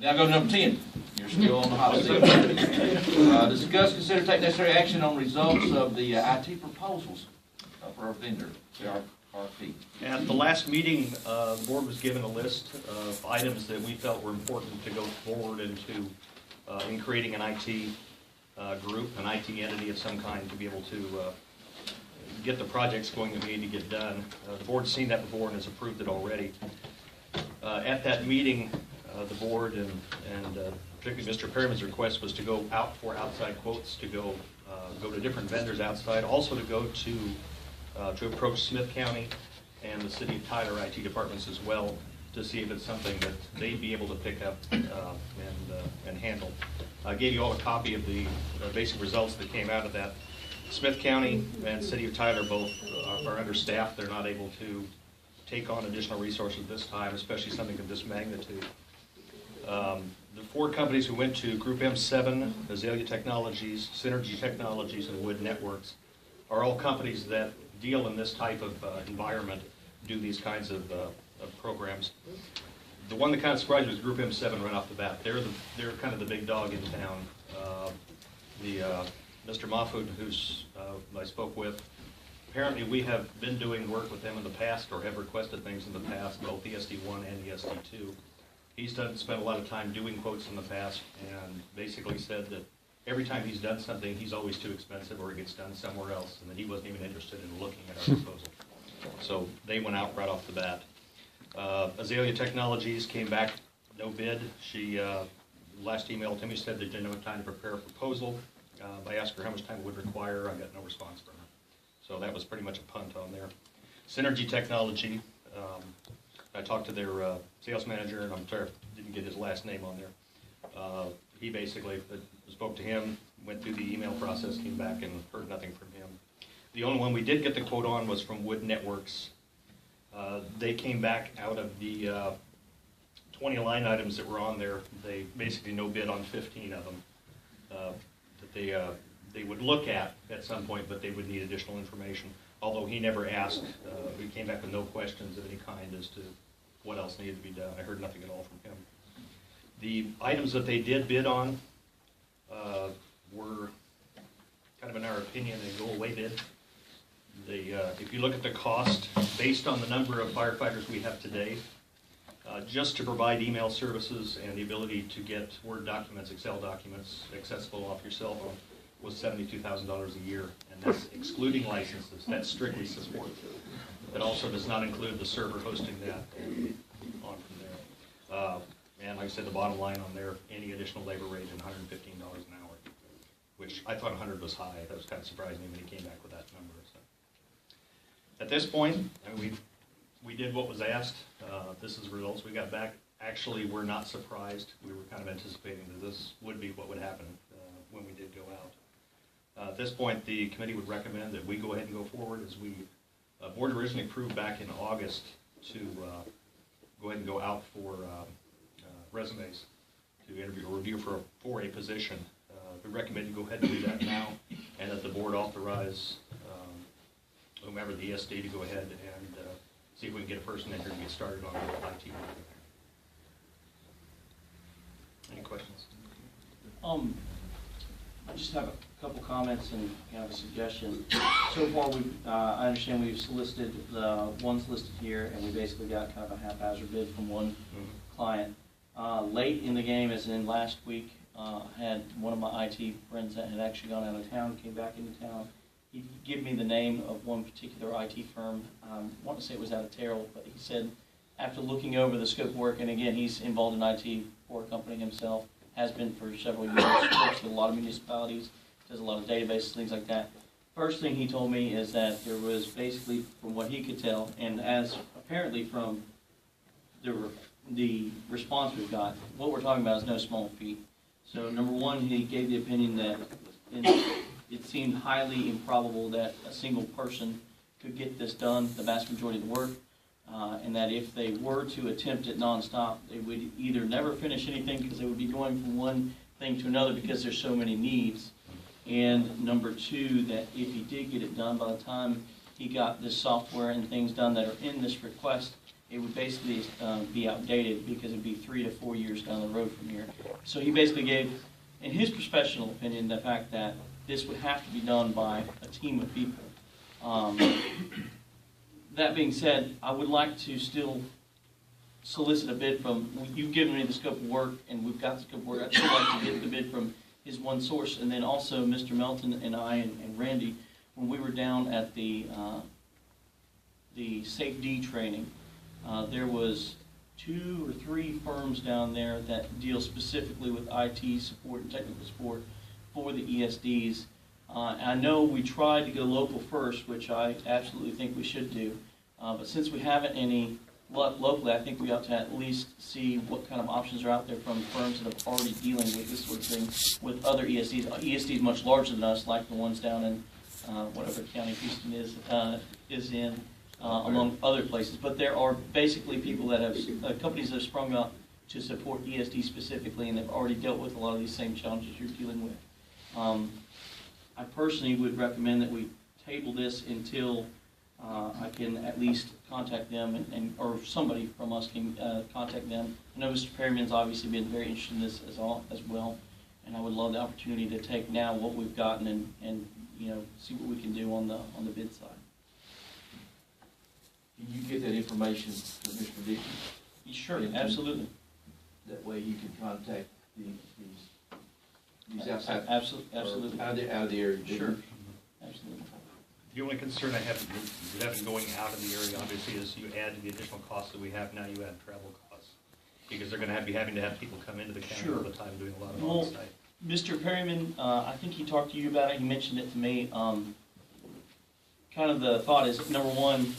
Now go to number 10. You're still on the hot seat. Discuss, consider, take necessary action on results of the IT proposals for our vendor, CRP. At the last meeting, the board was given a list of items that we felt were important to go forward into in creating an IT group, an IT entity of some kind to be able to get the projects going that we need to get done. The board's seen that before and has approved it already. At that meeting, the board and particularly Mr. Perryman's request was to go out for outside quotes, to go to different vendors outside, also to go to approach Smith County and the City of Tyler IT departments as well to see if it's something that they'd be able to pick up and handle. I gave you all a copy of the basic results that came out of that. Smith County and City of Tyler both are understaffed. They're not able to take on additional resources this time, especially something of this magnitude. The four companies who went to Group M7, Azalea Technologies, Synergy Technologies, and Wood Networks are all companies that deal in this type of environment, do these kinds of programs. The one that kind of surprised me was Group M7 right off the bat. They're kind of the big dog in town. Mr. Mahfoud, who's I spoke with, apparently we have been doing work with them in the past or have requested things in the past, both ESD1 and ESD2. He's spent a lot of time doing quotes in the past and basically said that every time he's done something, he's always too expensive or it gets done somewhere else, and that he wasn't even interested in looking at our proposal. So they went out right off the bat. Azalea Technologies came back, no bid. She, last email to me, said they didn't have time to prepare a proposal. I asked her how much time it would require. I got no response from her. So that was pretty much a punt on there. Synergy Technology, I talked to their sales manager, and I'm sorry I didn't get his last name on there. He basically spoke to him, went through the email process, came back and heard nothing from him. The only one we did get the quote on was from Wood Networks. They came back out of the 20 line items that were on there. They basically no bid on 15 of them that they would look at some point, but they would need additional information. Although he never asked, we came back with no questions of any kind as to what else needed to be done. I heard nothing at all from him. The items that they did bid on were kind of, in our opinion, a go-away bid. If you look at the cost, based on the number of firefighters we have today, just to provide email services and the ability to get Word documents, Excel documents accessible off your cell phone was $72,000 a year, and that's excluding licenses. That's strictly support. That also does not include the server hosting that on from there. And like I said, the bottom line on there, any additional labor rate is $115 an hour, which I thought 100 was high. That was kind of surprising when he came back with that number. So. At this point, I mean, we did what was asked. This is the results we got back. Actually, we're not surprised. We were kind of anticipating that this would be what would happen when we did go out. At this point, the committee would recommend that we go ahead and go forward, as we board originally approved back in August to go ahead and go out for resumes to interview or review for a position. We recommend you go ahead and do that now, and that the board authorize whomever the ESD to go ahead and see if we can get a person in here to get started on the IT. Any questions? I just have a couple comments and kind of a suggestion. So far, I understand we've solicited the ones listed here, and we basically got kind of a haphazard bid from one client. Late in the game, as in last week, I had one of my IT friends that had actually gone out of town, came back into town. He gave me the name of one particular IT firm. I want to say it was out of Terrell, but he said after looking over the scope of work, and again, he's involved in IT for a company himself, has been for several years, works with a lot of municipalities, does a lot of databases, things like that. First thing he told me is that there was basically, from what he could tell, and as apparently from the response we've got, what we're talking about is no small feat. So number one, he gave the opinion that it seemed highly improbable that a single person could get this done, the vast majority of the work, and that if they were to attempt it nonstop, they would either never finish anything because they would be going from one thing to another because there's so many needs. And number two, that if he did get it done, by the time he got this software and things done that are in this request, it would basically be outdated because it'd be 3 to 4 years down the road from here. So he basically gave, in his professional opinion, the fact that this would have to be done by a team of people. That being said, I would like to still solicit a bid from, you've given me the scope of work, and we've got the scope of work. I'd still like to get the bid from his one source. And then also Mr. Melton and I and Randy, when we were down at the Safe D training, there was 2 or 3 firms down there that deal specifically with IT support and technical support for the ESDs. I know we tried to go local first, which I absolutely think we should do. But since we haven't any luck locally, I think we ought to at least see what kind of options are out there from firms that are already dealing with this sort of thing with other ESDs. ESDs much larger than us, like the ones down in whatever county Houston is in, among other places. But there are basically people that have, companies that have sprung up to support ESD specifically, and they've already dealt with a lot of these same challenges you're dealing with. I personally would recommend that we table this until I can at least contact them, or somebody from us can contact them. I know Mr. Perryman's obviously been very interested in this as well, and I would love the opportunity to take now what we've gotten and you know, see what we can do on the bid side. Can you get that information to Mr. Dickey? Sure, absolutely. That way you can contact these outside. Absolutely. Out of the area. Sure. Absolutely. The only concern I have with having going out of the area, obviously, is you add to the additional costs that we have now, you add travel costs. Because they're going to be having to have people come into the county all the time doing a lot of on-site. Mr. Perryman, I think he talked to you about it, he mentioned it to me. Kind of the thought is, number one,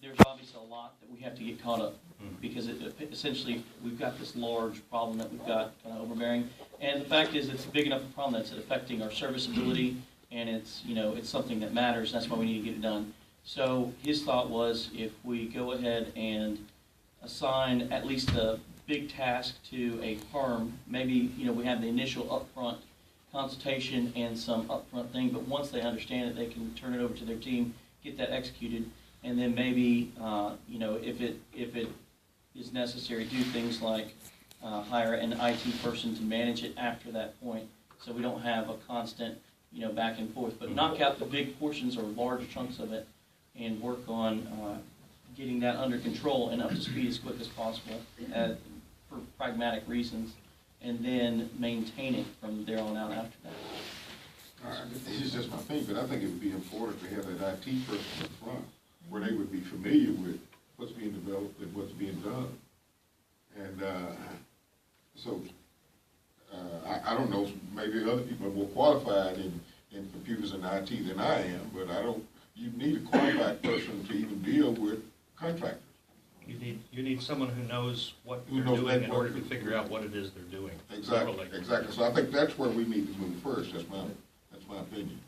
there's obviously a lot that we have to get caught up. Because essentially, we've got this large problem that we've got kind of overbearing. And the fact is, it's a big enough problem that's affecting our serviceability, and it's, you know, it's something that matters. That's why we need to get it done. So his thought was, if we go ahead and assign at least a big task to a firm, maybe, you know, we have the initial upfront consultation and some upfront thing, but once they understand it, they can turn it over to their team, get that executed, and then maybe, you know, if it is necessary, do things like hire an IT person to manage it after that point, so we don't have a constant, you know, back and forth. But knock out the big portions or large chunks of it, and work on getting that under control and up to speed as quick as possible for pragmatic reasons, and then maintain it from there on out after that. All right, this is just my thing, but I think it would be important to have that IT person in front, where they would be familiar with what's being developed and what's being done. And so I don't know, maybe other people are more qualified in computers and IT than I am, but you need a qualified person to even deal with contractors. You need someone who knows what they're doing in order to figure out what it is they're doing. Exactly, exactly. So I think that's where we need to move first. That's my opinion.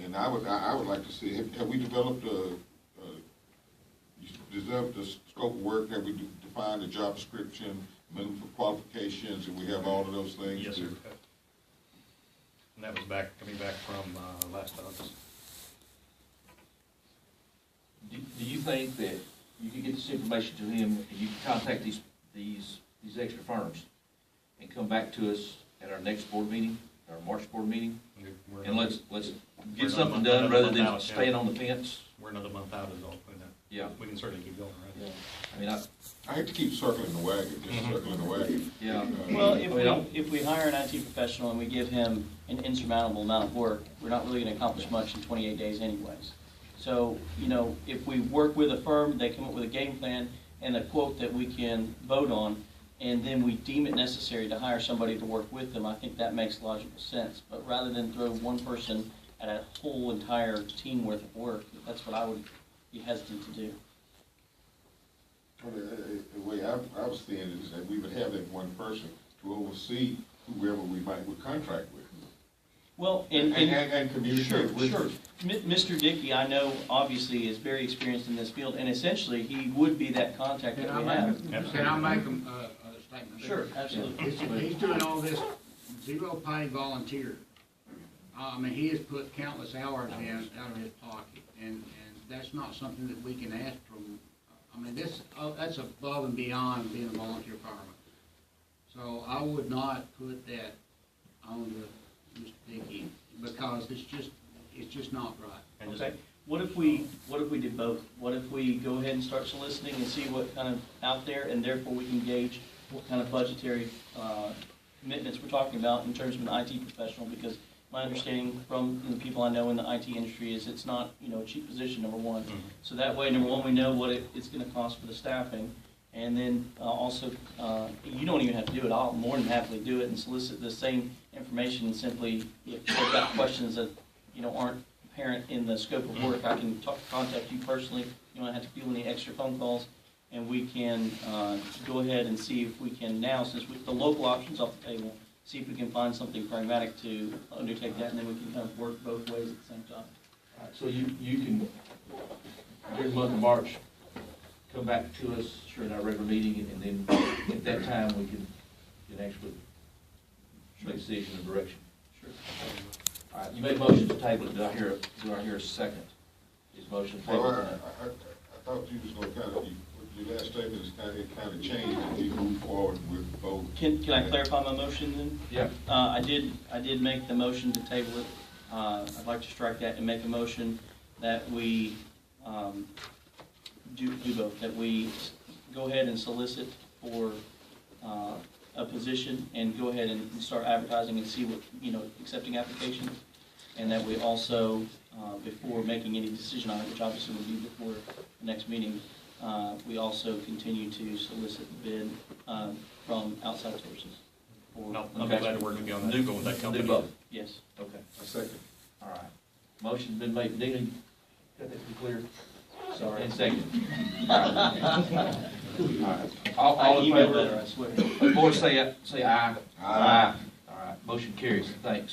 And I would like to see, have we developed the scope of work? Have we defined the job description, minimum qualifications, and we have all of those things? Yes, sir. And that was coming back from last August. Do you think that you could get this information to him, and you can contact these extra firms, and come back to us at our next board meeting, our March board meeting, and let's get something done rather than staying on the fence? We're another month out is all. Yeah. We can certainly keep going, right? Yeah. I mean, I hate to keep circling the wagon, just circling the wagon. Yeah. Well, if we hire an IT professional and we give him an insurmountable amount of work, we're not really going to accomplish much in 28 days anyways. So, you know, if we work with a firm, they come up with a game plan and a quote that we can vote on, and then we deem it necessary to hire somebody to work with them, I think that makes logical sense. But rather than throw one person at a whole entire team worth of work, that's what I would be hesitant to do. Well, the way I was seeing it is that we would have that one person to oversee whoever we would contract with. Well, and communicate with. Sure. Mr. Dickey, I know, obviously, is very experienced in this field, and essentially, he would be that contact that we have. Can I make a statement? Sure, absolutely. He's doing all this zero pay volunteer. I mean, he has put countless hours in out of his pocket, and that's not something that we can ask from I mean, that's above and beyond being a volunteer fireman. So I would not put that on the Mr. Dickey, because it's just not right. And just- Okay, what if we did both? What if we go ahead and start soliciting and see what kind of out there, and therefore we can gauge what kind of budgetary commitments we're talking about in terms of an IT professional? Because my understanding from the people I know in the IT industry is it's not, a cheap position, number one. Mhm. So that way, number one, we know what it's gonna cost for the staffing. And then also, you don't even have to do it. I'll more than happily do it and solicit the same information, and simply, if they've got questions that, aren't apparent in the scope of work, I can contact you personally. You don't have to do any extra phone calls, and we can go ahead and see if we can now, since the local option's off the table, see if we can find something pragmatic to undertake that, and then we can kind of work both ways at the same time. All right, so you can, during the month of March, come back to us during our regular meeting, and then at that time, we can actually make a decision and direction. Sure. All right, you made a motion to table it. Do I hear a second? Is motion to table Well, it? I thought you was gonna kind of, your last statement is kind of changed, and we move forward with both. Can I clarify my motion then? Yeah. I did make the motion to table it. I'd like to strike that and make a motion that we do both, that we go ahead and solicit for a position and go ahead and start advertising and see what, accepting applications. And that we also, before making any decision on it, which obviously will be before the next meeting, we also continue to solicit the bid from outside sources. I'll be glad to work with you on that, go with that company. Do both? Yes. Okay. A second. All right. Motion's been made. Dina, you got that to be clear? Sorry. And second. All right. All I in emailed favor? better, I swear. Boys say aye. Aye. All right. Motion carries. Thanks.